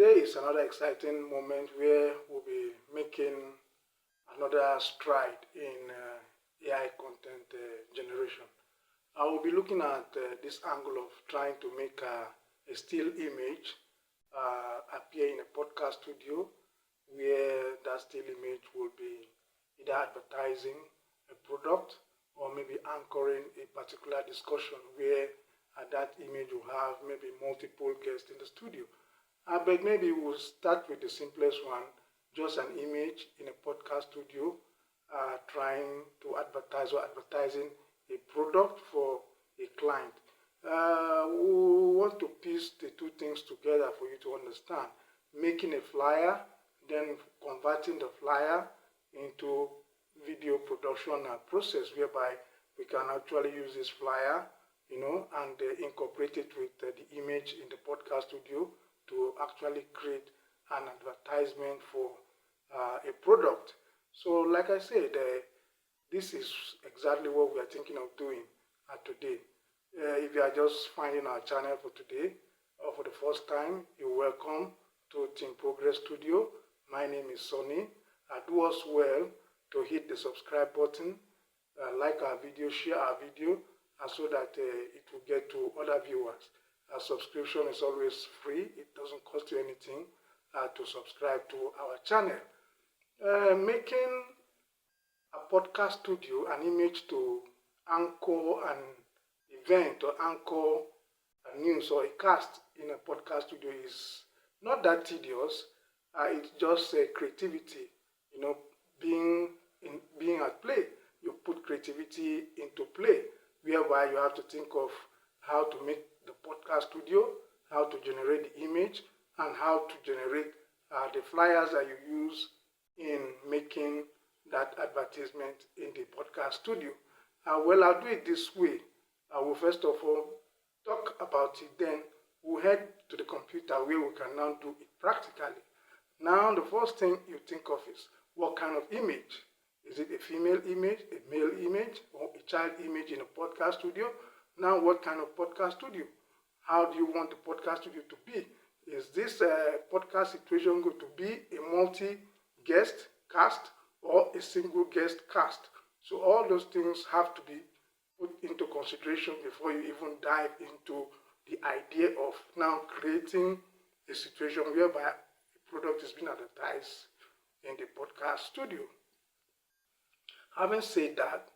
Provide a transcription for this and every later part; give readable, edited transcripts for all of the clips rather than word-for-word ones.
Today is another exciting moment where we'll be making another stride in AI content generation. I will be looking at this angle of trying to make a still image appear in a podcast studio, where that still image will be either advertising a product or maybe anchoring a particular discussion where that image will have maybe multiple guests in the studio. But maybe we'll start with the simplest one, just an image in a podcast studio trying to advertise or advertising a product for a client. We want to piece the two things together for you to understand. Making a flyer, then converting the flyer into video production process whereby we can actually use this flyer, and incorporate it with the image in the podcast studio to actually create an advertisement for a product. So like I said, this is exactly what we are thinking of doing today. If you are just finding our channel for today or for the first time, you're welcome to Team Progress Studio. My name is Sonny. Do us well to hit the subscribe button, like our video, share our video, so that it will get to other viewers. Subscription is always free. It doesn't cost you anything to subscribe to our channel. Making a podcast studio an image to anchor an event or anchor a news or a cast in a podcast studio is not that tedious. It's just creativity, being at play. You put creativity into play, whereby you have to think of how to make the podcast studio, how to generate the image, and how to generate the flyers that you use in making that advertisement in the podcast studio. Well, I'll do it this way. I will first of all talk about it, then we'll head to the computer where we can now do it practically. Now, the first thing you think of is what kind of image? Is it a female image, a male image, or a child image in a podcast studio? Now, what kind of podcast studio? How do you want the podcast studio to be? Is this podcast situation going to be a multi-guest cast or a single guest cast? So all those things have to be put into consideration before you even dive into the idea of now creating a situation whereby a product is being advertised in the podcast studio. Having said that,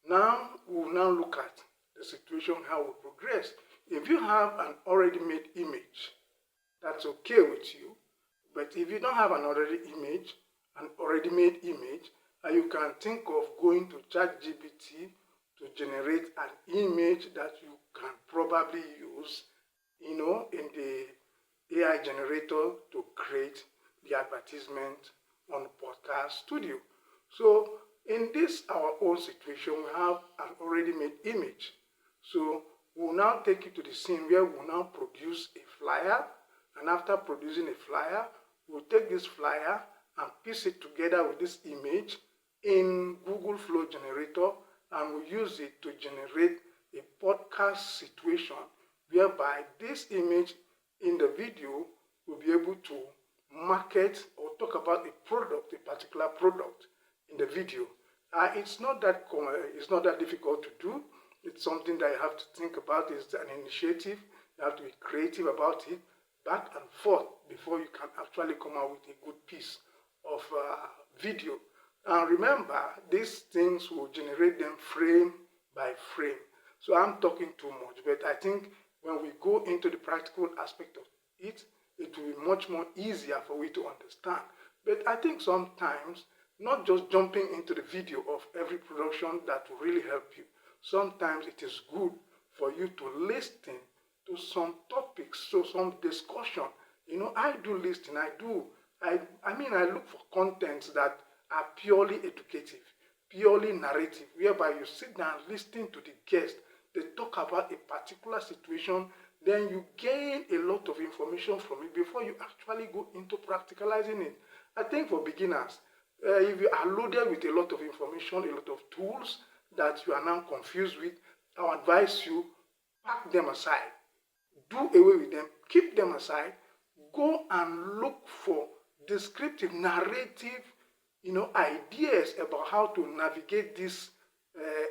now we'll now look at the situation, how we progress. If you have an already made image, that's okay with you. But if you don't have an already made image, you can think of going to ChatGPT to generate an image that you can probably use, in the AI generator to create the advertisement on the podcast studio. So in this our own situation, we have an already made image. So we'll now take you to the scene where we'll now produce a flyer. And after producing a flyer, we'll take this flyer and piece it together with this image in Google Flow Generator, and we'll use it to generate a podcast situation whereby this image in the video will be able to market or talk about a product, a particular product in the video. It's not that difficult to do. It's something that you have to think about. It's an initiative. You have to be creative about it, back and forth, before you can actually come out with a good piece of video. And remember, these things will generate them frame by frame. So I'm talking too much, but I think when we go into the practical aspect of it, it will be much more easier for you to understand. But I think sometimes, not just jumping into the video of every production that will really help you. Sometimes it is good for you to listen to some topics, so some discussion. I do listen, I look for contents that are purely educative, purely narrative, whereby you sit down listening to the guest, they talk about a particular situation, then you gain a lot of information from it before you actually go into practicalizing it. I think for beginners, if you are loaded with a lot of information, a lot of tools that you are now confused with, I would advise you, pack them aside. Do away with them, keep them aside, go and look for descriptive, narrative, ideas about how to navigate this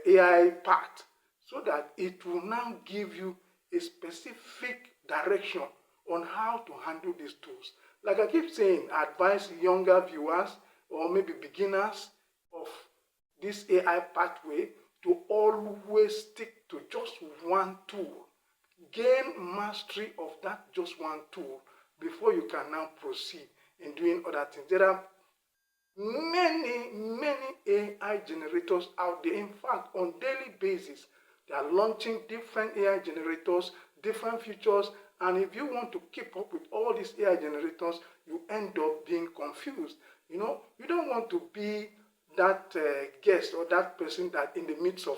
AI part, so that it will now give you a specific direction on how to handle these tools. Like I keep saying, I advise younger viewers or maybe beginners of this AI pathway to always stick to just one tool. Gain mastery of that just one tool before you can now proceed in doing other things. There are many AI generators out there. In fact, on daily basis, they are launching different AI generators, different features, and if you want to keep up with all these AI generators, you end up being confused. You don't want to be that guest or that person that in the midst of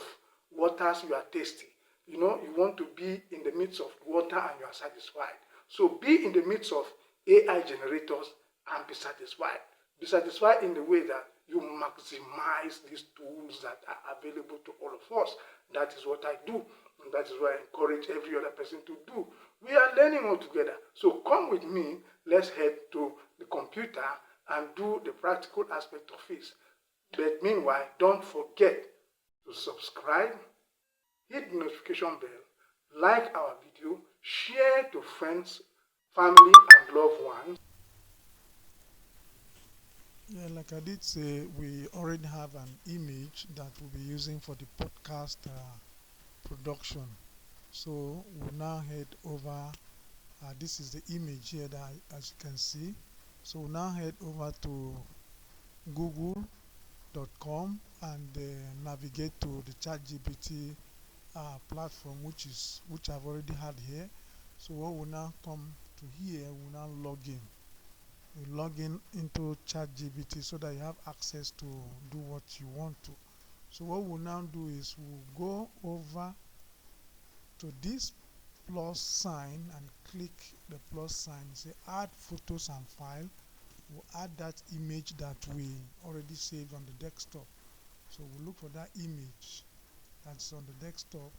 waters you are tasty. You want to be in the midst of water and you are satisfied. So be in the midst of AI generators and be satisfied. Be satisfied in the way that you maximize these tools that are available to all of us. That is what I do, and that is what I encourage every other person to do. We are learning all together. So come with me, let's head to the computer and do the practical aspect of it. But meanwhile, don't forget to subscribe, hit the notification bell, like our video, share to friends, family, and loved ones. Yeah, like I did say, we already have an image that we'll be using for the podcast production. So we'll now head over. This is the image here that, as you can see. So we'll now head over to google.com and navigate to the ChatGPT platform, which I've already had here. So what will now come to here, we'll now log in. You log in into ChatGPT so that you have access to do what you want to. So what we'll now do is we'll go over to this plus sign and click the plus sign, say add photos and file. We'll add that image that we already saved on the desktop. So we'll look for that image that's on the desktop.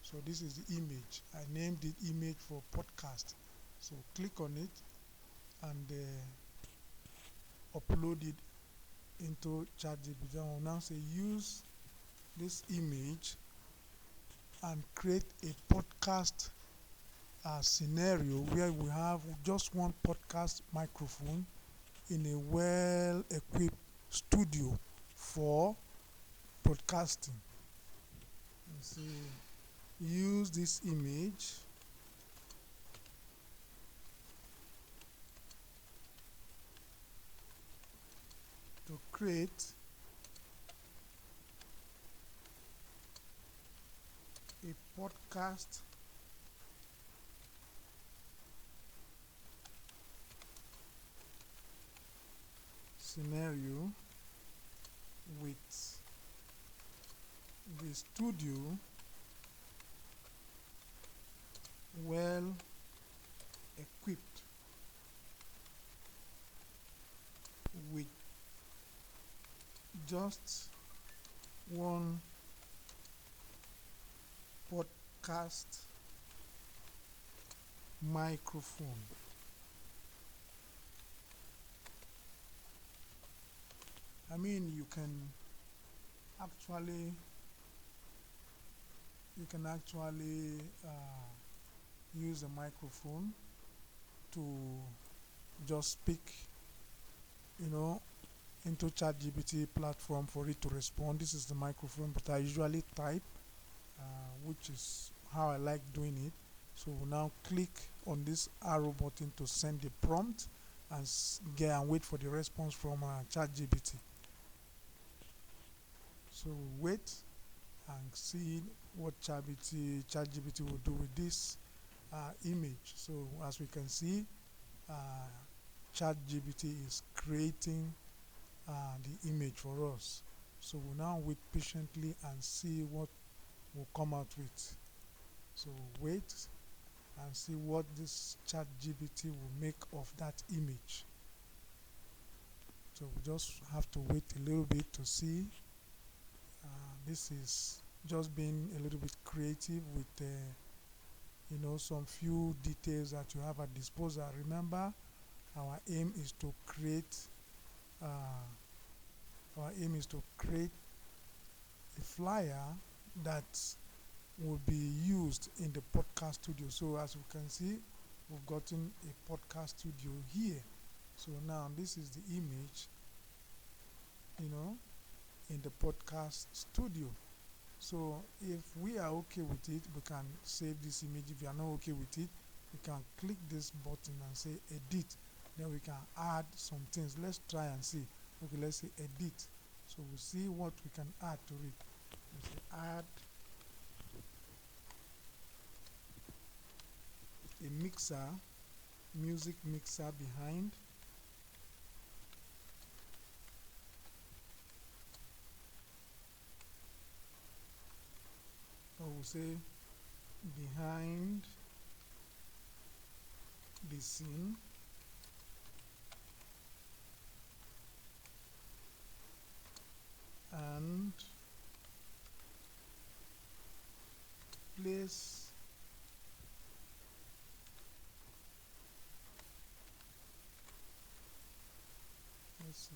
So this is the image. I named it image for podcast. So click on it and upload it into ChatGPT. I will now say use this image and create a podcast scenario where we have just one podcast microphone in a well-equipped studio for podcasting. So use this image to create a podcast scenario with the studio well equipped with just one podcast microphone. I mean, you can actually use a microphone to just speak, into ChatGPT platform for it to respond. This is the microphone, but I usually type, which is how I like doing it. So we'll now click on this arrow button to send the prompt and wait for the response from ChatGPT. So we'll wait and see what ChatGPT will do with this image. So as we can see, ChatGPT is creating the image for us. So we'll now wait patiently and see what will come out with. So wait and see what this ChatGPT will make of that image. So we just have to wait a little bit to see. This is just being a little bit creative with some few details that you have at disposal. Remember, Our aim is to create uh, a flyer that will be used in the podcast studio. So as you can see, we've gotten a podcast studio here. So now this is the image, in the podcast studio. So if we are okay with it, we can save this image. If you are not okay with it, we can click this button and say edit. Then we can add some things. Let's try and see. Okay, let's say edit. So we'll see what we can add to it. We'll say add a mixer, music mixer behind. Or we'll say behind the scene. And place let's see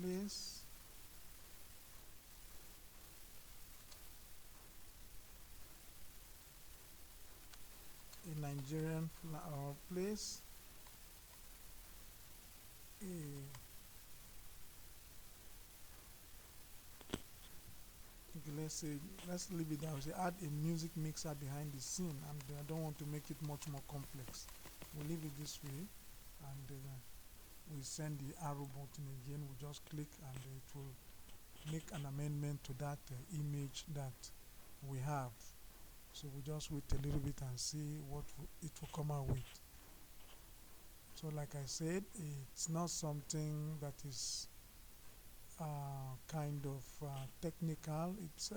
place a Nigerian or place a okay, let's leave it down. Say add a music mixer behind the scene, and I don't want to make it much more complex. We'll leave it this way, and we send the arrow button again. We just click, and it will make an amendment to that image that we have. So we just wait a little bit and see what it will come out with. So like I said, it's not something that is kind of technical. It's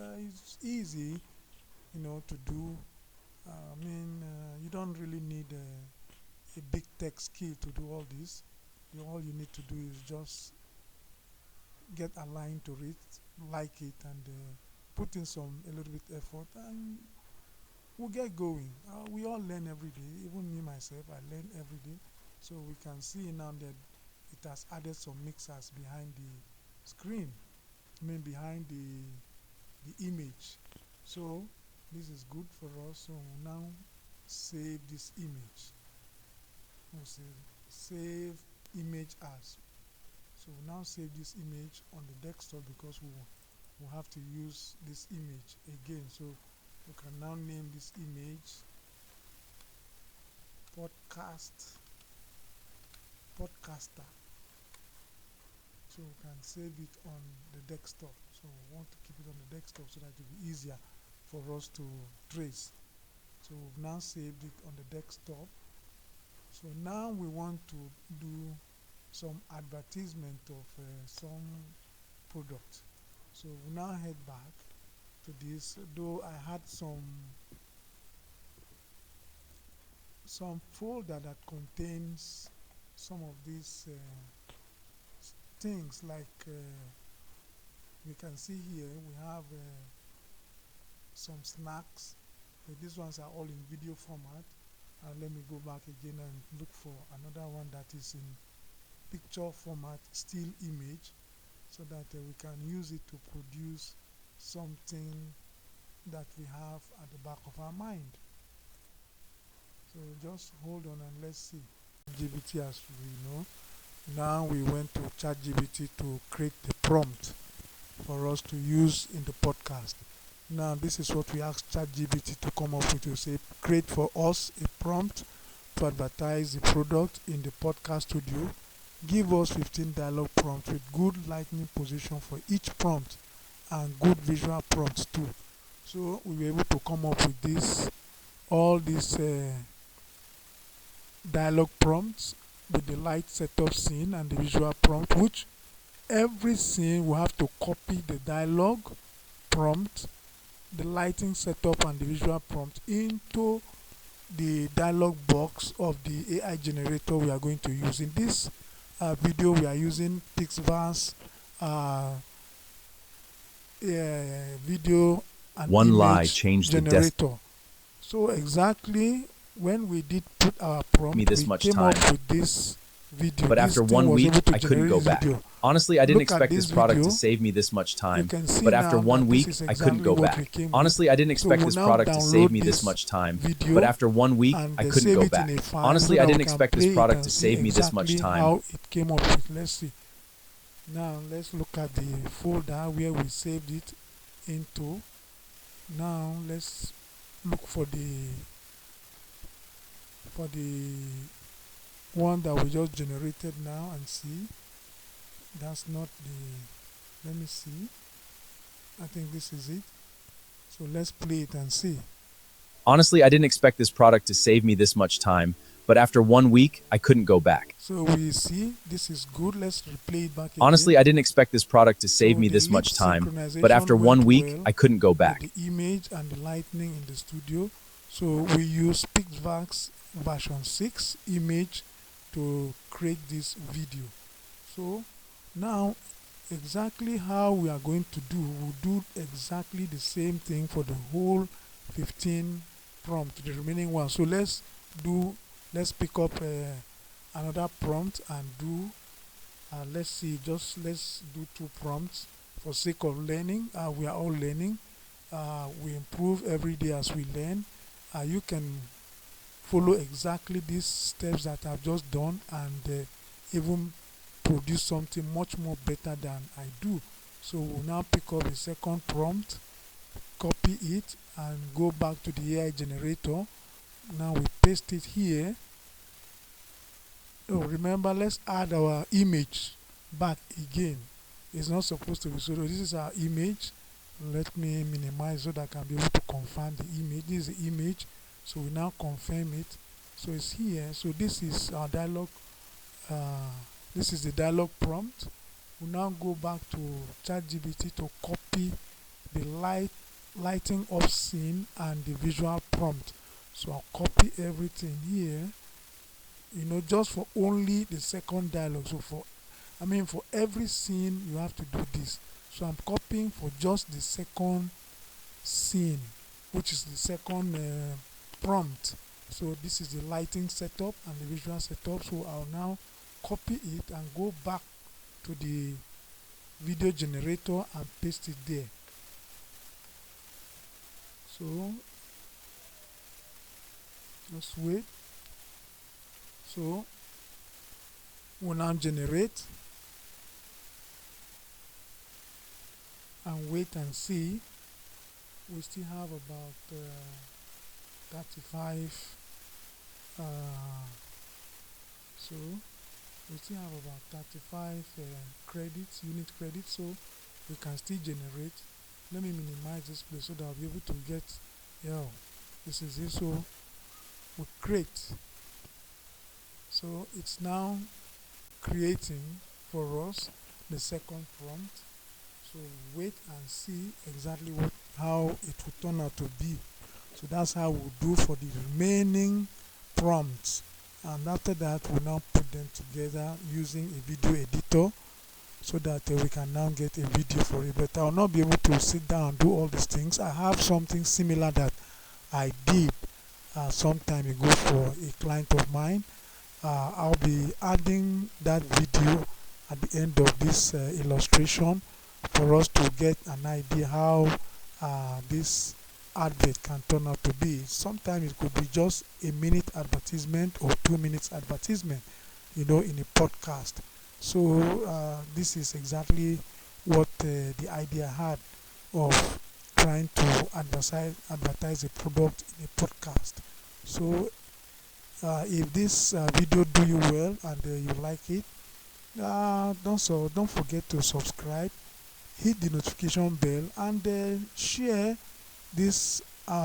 easy, to do. You don't really need a big tech skill to do all this. All you need to do is just get aligned to it, like it, and put in a little bit effort, and we'll get going. We all learn every day. Even me myself, I learn every day. So we can see now that it has added some mixers behind the screen. Behind the image. So this is good for us. So we'll now save this image. We'll say save image as. So we'll now save this image on the desktop because we'll have to use this image again. So we can now name this image podcaster. So we can save it on the desktop. So we want to keep it on the desktop so that it will be easier for us to trace. So we've now saved it on the desktop. So now we want to do some advertisement of some product. So we now head back to this, though I had some folder that contains some of these things, like you can see here we have some snacks. These ones are all in video format. Let me go back again and look for another one that is in picture format, still image, so that we can use it to produce something that we have at the back of our mind. So just hold on and let's see. GPT, as we know, now we went to ChatGPT to create the prompt for us to use in the podcast. Now this is what we asked ChatGPT to come up with. To say, create for us a prompt to advertise the product in the podcast studio. Give us 15 dialogue prompts with good lightning position for each prompt and good visual prompts too. So we were able to come up with all these dialogue prompts with the light setup scene and the visual prompt, which every scene will have to copy the dialogue prompt, the lighting setup, and the visual prompt into the dialog box of the AI generator we are going to use. In this video, we are using Pixvar's video and One lie image changed the generator. So exactly when we did put our prompt, me this we much came time. up with this video. But This after thing 1 was week, able to I couldn't generate go this back. video. Honestly, I didn't Look at expect this this product video. to save me this much You time. can see But after now 1 that week, this is I couldn't exactly go what we back. came Honestly, with. I didn't So expect we'll this now product to save download me this this much time. video But after 1 week, and I couldn't save go it back. in a file Honestly, so I that we didn't can expect play this it product and to see save me this much exactly time. how it came up with. Let's see. Now let's look at the folder where we saved it into. Now let's look for the one that we just generated now and see. That's not the, let me see. I think this is it. So let's play it and see. Honestly, I didn't expect this product to save me this much time. But after 1 week, I couldn't go back. So we see this is good. Let's replay it back again. Honestly, I didn't expect this product to save So me the this lip much time. synchronization But after 1 went week, well I couldn't go with back. the image and the lighting in the studio. So we use Pixvax version 6 image to create this video. So now exactly how we are going to do, we'll do exactly the same thing for the whole 15 prompt, the remaining one. So let's pick up another prompt and do let's see, let's do 2 prompts for sake of learning. We are all learning. We improve every day as we learn. You can follow exactly these steps that I've just done and even produce something much more better than I do. So we'll now pick up a second prompt, copy it and go back to the AI generator. Now we paste it here. Oh, remember, let's add our image back again. It's not supposed to be so. This is our image. Let me minimize so that I can be able to confirm the image. This is the image. So we now confirm it. So it's here. So this is our dialog. This is the dialog prompt. We now go back to ChatGPT to copy the lighting up scene and the visual prompt. So I'll copy everything here, just for only the second dialogue. So for every scene you have to do this. So I'm copying for just the second scene, which is the second prompt. So this is the lighting setup and the visual setup. So I'll now copy it and go back to the video generator and paste it there. So just wait. So we'll now generate and wait and see. We still have about 35 so we still have about 35 unit credits, so we can still generate. Let me minimize this place so that I'll be able to get, this is it. So we create. So it's now creating for us the second prompt. So wait and see exactly how it will turn out to be. So that's how we'll do for the remaining prompts. And after that, we'll now put them together using a video editor so that we can now get a video for it. But I'll not be able to sit down and do all these things. I have something similar that I did some time ago for a client of mine. I'll be adding that video at the end of this illustration for us to get an idea how this advert can turn out to be. Sometimes it could be just a minute advertisement or 2 minutes advertisement, in a podcast. So this is exactly what the idea had of trying to advertise a product in a podcast. So if this video do you well and you like it, don't forget to subscribe, hit the notification bell, and share this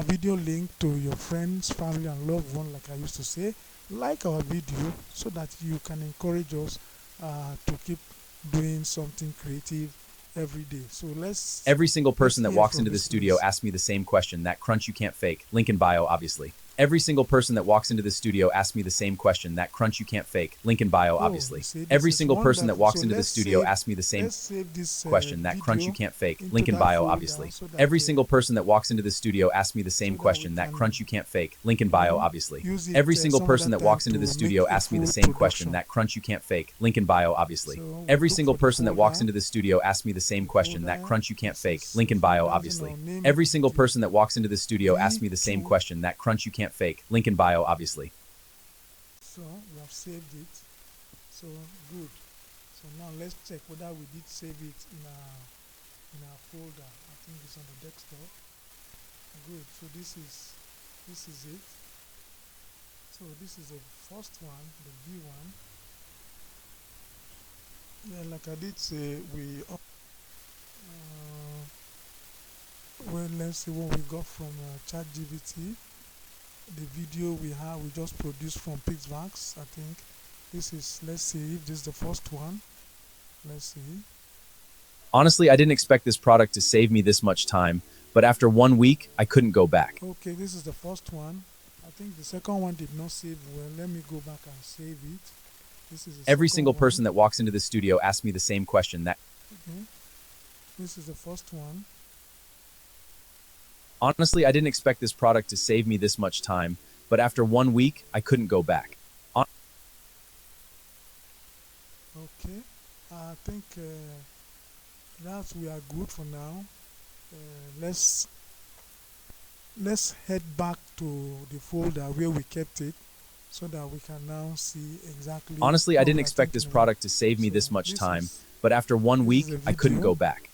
video link to your friends, family and loved one, like I used to say. Like our video so that you can encourage us to keep doing something creative every day. So Every single person that hear walks from into the Miss studio Louise. asks me the same question, that crunch you can't fake. Link in bio, obviously. Every single person that walks into the studio asks me the same question. That crunch you can't fake. Link in bio, obviously. Every single person that walks into the studio asks me the same question. That crunch you can't fake. Link in bio, obviously. Every single person that walks into the studio asks me the same question. That crunch you can't fake. Link in bio, obviously. Every single person that walks into the studio asks me the same question. That crunch you can't fake. Link in bio, obviously. Every single person that walks into the studio asks me the same question. That crunch you can't fake. Link in bio, obviously. Every single person that walks into the studio asks me the same question. That crunch you can't fake. Link in bio, obviously. So we have saved it. So good. So now let's check whether we did save it in our folder. I think it's on the desktop. Good. So this is it. So this is the first one, the V one. Yeah, like I did say, well, let's see what we got from ChatGPT. The video we just produced from Pixvax. I think this is, let's see if this is the first one. Let's see. Honestly, I didn't expect this product to save me this much time, but after 1 week, I couldn't go back. Okay, this is the first one. I think the second one did not save well. Let me go back and save it. This is the Every second single one. person that walks into the studio asks me the same question. That Okay. This is the first one. honestly, I didn't expect this product to save me this much time, but after 1 week, I couldn't go back. Okay, I think that we are good for now. Let's head back to the folder where we kept it, so that we can now see exactly. Honestly, I what didn't we are expect this talking product to save me So this much this time, is- but after 1 this week, is a I couldn't video. go back.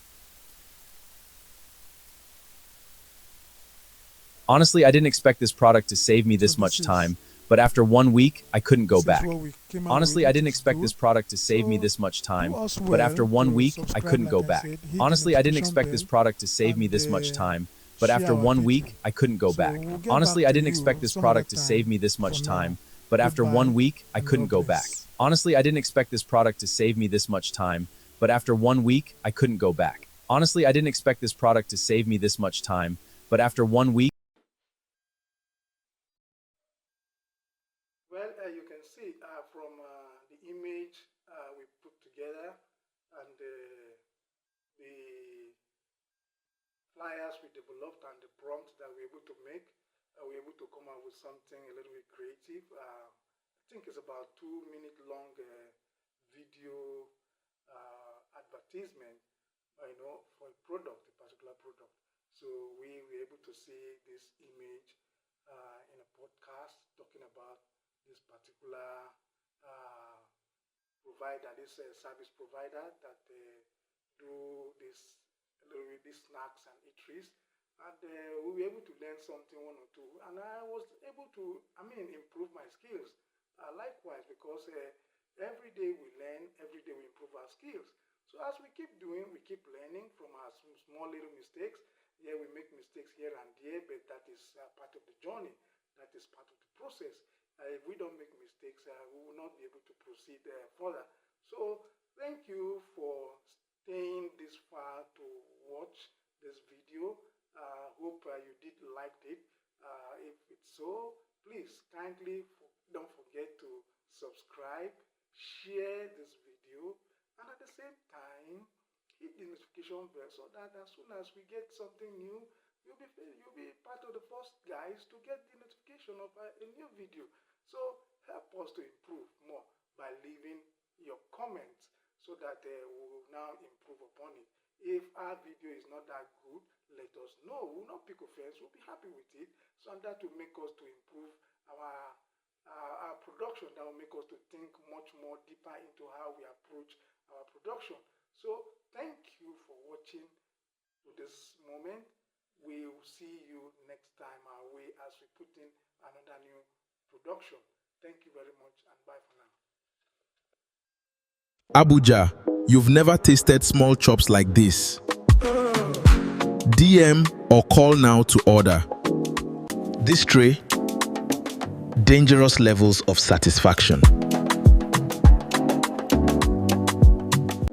Honestly, I didn't expect this product to save me this So much this is- time, but after 1 week, I couldn't go This is back. what we came up Honestly, with, I which didn't is expect good. this product to save me So, this much time, do us but after well 1 to week, I subscribe, couldn't go like I back. said, hit the Honestly, I didn't notification expect this bell, product to save me and, this much time, but share after our 1 video. week, I couldn't go So back. we'll get Honestly, back I to didn't you expect this some product other to time. save me this much For now, time, but after goodbye 1 week, I and couldn't God go back. bless. Honestly, I didn't expect this product to save me this much time, but after 1 week, I couldn't go back. Honestly, I didn't expect this product to save me this much time, but after 1 week, Well, you can see from the image we put together and the flyers we developed and the prompts that we're able to make, we're able to come up with something a little bit creative. I think it's about 2 minute long video advertisement, for a product, a particular product. So we were able to see this image in a podcast talking about this particular provider, this service provider that do this these snacks and eateries, and we were able to learn something, one or two, and I was able to, improve my skills. Likewise, because every day we learn, every day we improve our skills. So as we keep doing, we keep learning from our small little mistakes. Yeah, we make mistakes here and there, but that is part of the journey. That is part of the process. If we don't make mistakes, we will not be able to proceed further. So thank you for staying this far to watch this video. Hope you did like it. If it's so, please kindly don't forget to subscribe, share this video, and at the same time hit the notification bell so that as soon as we get something new, you'll be part of the first guys to get the notification of a new video. So help us to improve more by leaving your comments so that we will now improve upon it. If our video is not that good, let us know. We will not pick offense. We'll be happy with it. So that will make us to improve our production. That will make us to think much more deeper into how we approach our production. So thank you for watching to this moment. We will see you next time our way as we put in another new production. Thank you very much and bye for now. Abuja, you've never tasted small chops like this. DM or call now to order. This tray, dangerous levels of satisfaction.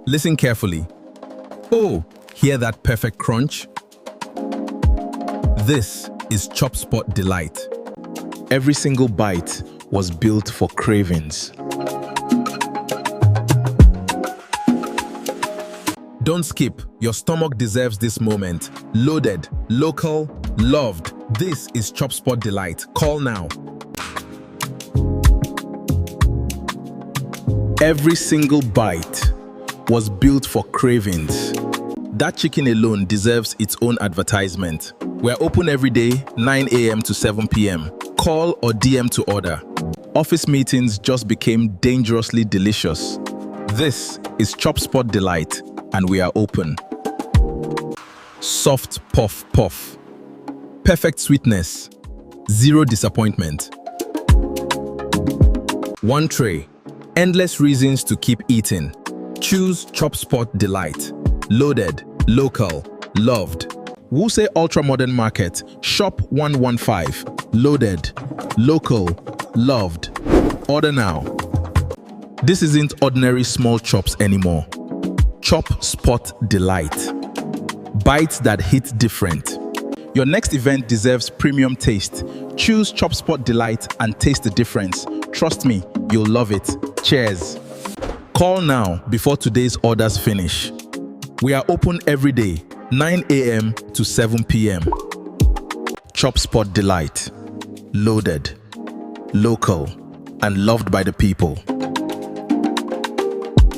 Listen carefully. Oh, hear that perfect crunch? This is Chop Spot Delight. Every single bite was built for cravings. Don't skip. Your stomach deserves this moment. Loaded, local, loved. This is Chop Spot Delight. Call now. Every single bite was built for cravings. That chicken alone deserves its own advertisement. We're open every day, 9 a.m. to 7 p.m. Call or DM to order. Office meetings just became dangerously delicious. This is Chop Spot Delight, and we are open. Soft puff puff. Perfect sweetness. Zero disappointment. One tray. Endless reasons to keep eating. Choose Chop Spot Delight. Loaded, local, loved. Wuse Ultra Modern Market, Shop 115. Loaded, local, loved. Order now. This isn't ordinary small chops anymore. Chop Spot Delight. Bites that hit different. Your next event deserves premium taste. Choose Chop Spot Delight and taste the difference. Trust me, you'll love it. Cheers. Call now before today's orders finish. We are open every day, 9 a.m. to 7 p.m. Chop Spot Delight. Loaded, local, and loved by the people.